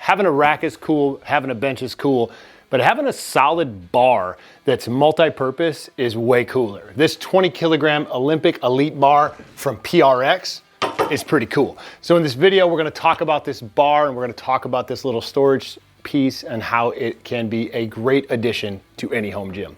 having a rack is cool, having a bench is cool, but having a solid bar that's multi-purpose is way cooler. This 20 kilogram Olympic Elite Bar from PRx is pretty cool. So in this video, we're gonna talk about this bar and we're gonna talk about this little storage piece and how it can be a great addition to any home gym.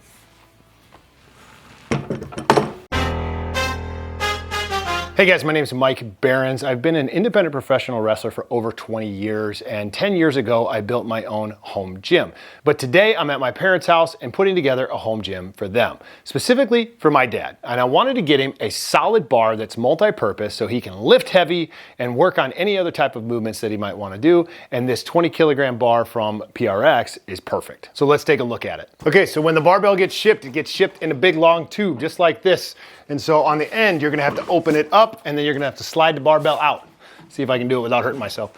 Hey guys, my name is Mike Behrens. I've been an independent professional wrestler for over 20 years, and 10 years ago, I built my own home gym. But today, I'm at my parents' house and putting together a home gym for them, specifically for my dad. And I wanted to get him a solid bar that's multi-purpose so he can lift heavy and work on any other type of movements that he might want to do. And this 20 kilogram bar from PRx is perfect. So let's take a look at it. Okay, so when the barbell gets shipped, it gets shipped in a big long tube, just like this. And so on the end, you're gonna have to open it up and then you're gonna have to slide the barbell out. See if I can do it without hurting myself.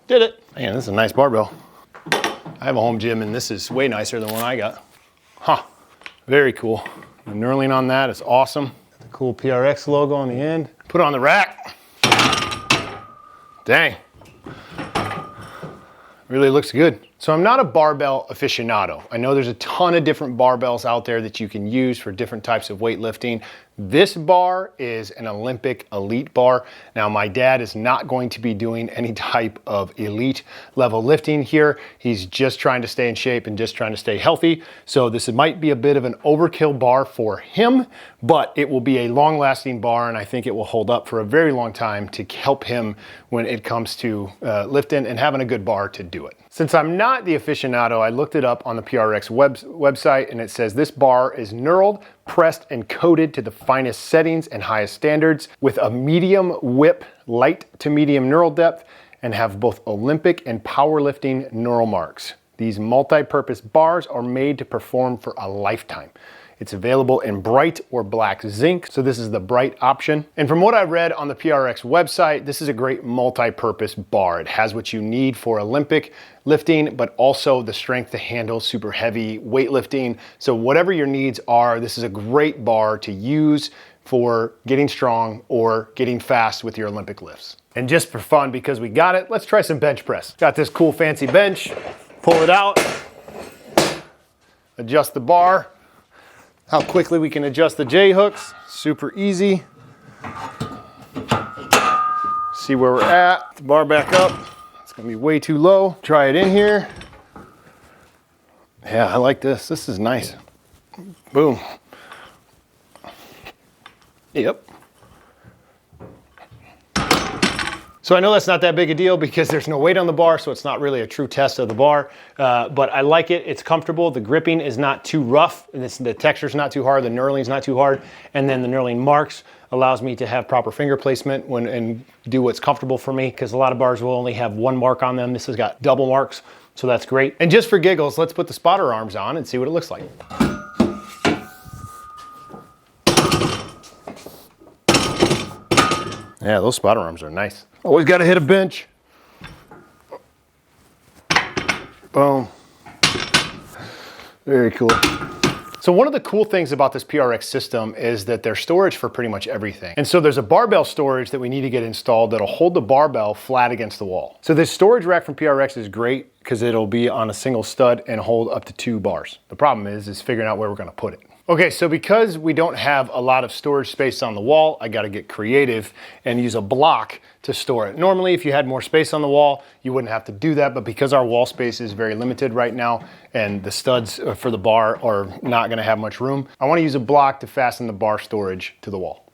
Did it. Man, this is a nice barbell. I have a home gym and this is way nicer than the one I got. Huh, very cool. The knurling on that is awesome. The cool PRx logo on the end. Put it on the rack. Dang, really looks good. So I'm not a barbell aficionado. I know there's a ton of different barbells out there that you can use for different types of weightlifting. This bar is an Olympic Elite Bar. Now my dad is not going to be doing any type of elite level lifting here. He's just trying to stay in shape and just trying to stay healthy. So this might be a bit of an overkill bar for him, but it will be a long lasting bar and I think it will hold up for a very long time to help him when it comes to lifting and having a good bar to do it. Since I'm not the aficionado, I looked it up on the PRx website and it says this bar is knurled, pressed, and coated to the finest settings and highest standards with a medium whip, light to medium knurl depth, and have both Olympic and powerlifting knurl marks. These multi-purpose bars are made to perform for a lifetime. It's available in bright or black zinc, so this is the bright option. And from what I read on the PRx website, this is a great multi-purpose bar. It has what you need for Olympic lifting, but also the strength to handle super heavy weightlifting. So whatever your needs are, this is a great bar to use for getting strong or getting fast with your Olympic lifts. And just for fun, because we got it, let's try some bench press. Got this cool fancy bench, pull it out, adjust the bar. How quickly we can adjust the J-hooks, super easy. See where we're at, the bar back up. It's gonna be way too low. Try it in here. Yeah, I like this, this is nice. Boom. Yep. So I know that's not that big a deal because there's no weight on the bar, so it's not really a true test of the bar, but I like it, it's comfortable, the gripping is not too rough, and the texture's not too hard, the knurling's not too hard, and then the knurling marks allows me to have proper finger placement and do what's comfortable for me, because a lot of bars will only have one mark on them. This has got double marks, so that's great. And just for giggles, let's put the spotter arms on and see what it looks like. Yeah, those spotter arms are nice. Always got to hit a bench. Boom. Very cool. So one of the cool things about this PRx system is that there's storage for pretty much everything. And so there's a barbell storage that we need to get installed that'll hold the barbell flat against the wall. So this storage rack from PRx is great because it'll be on a single stud and hold up to 2 bars. The problem is figuring out where we're going to put it. Okay, so because we don't have a lot of storage space on the wall, I gotta get creative and use a block to store it. Normally, if you had more space on the wall, you wouldn't have to do that, but because our wall space is very limited right now and the studs for the bar are not gonna have much room, I wanna use a block to fasten the bar storage to the wall.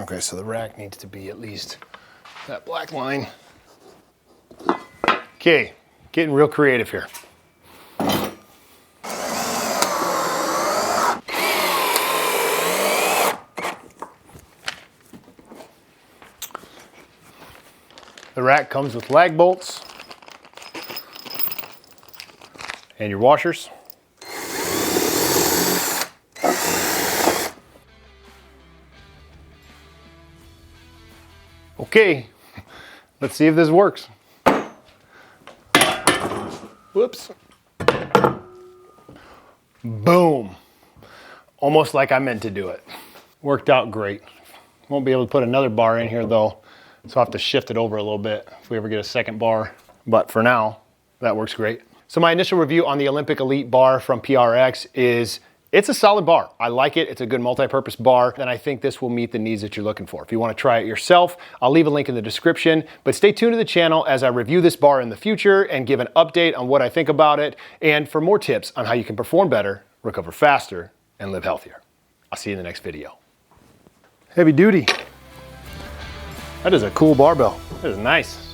Okay, so the rack needs to be at least that black line. Okay, getting real creative here. The rack comes with lag bolts and your washers. Okay, let's see if this works. Whoops. Boom. Almost like I meant to do it. Worked out great. Won't be able to put another bar in here though, so I'll have to shift it over a little bit if we ever get a second bar. But for now, that works great. So my initial review on the Olympic Elite Bar from PRx is it's a solid bar. I like it. It's a good multi-purpose bar, and I think this will meet the needs that you're looking for. If you want to try it yourself, I'll leave a link in the description, but stay tuned to the channel as I review this bar in the future and give an update on what I think about it, and for more tips on how you can perform better, recover faster, and live healthier. I'll see you in the next video. Heavy duty. That is a cool barbell. That is nice.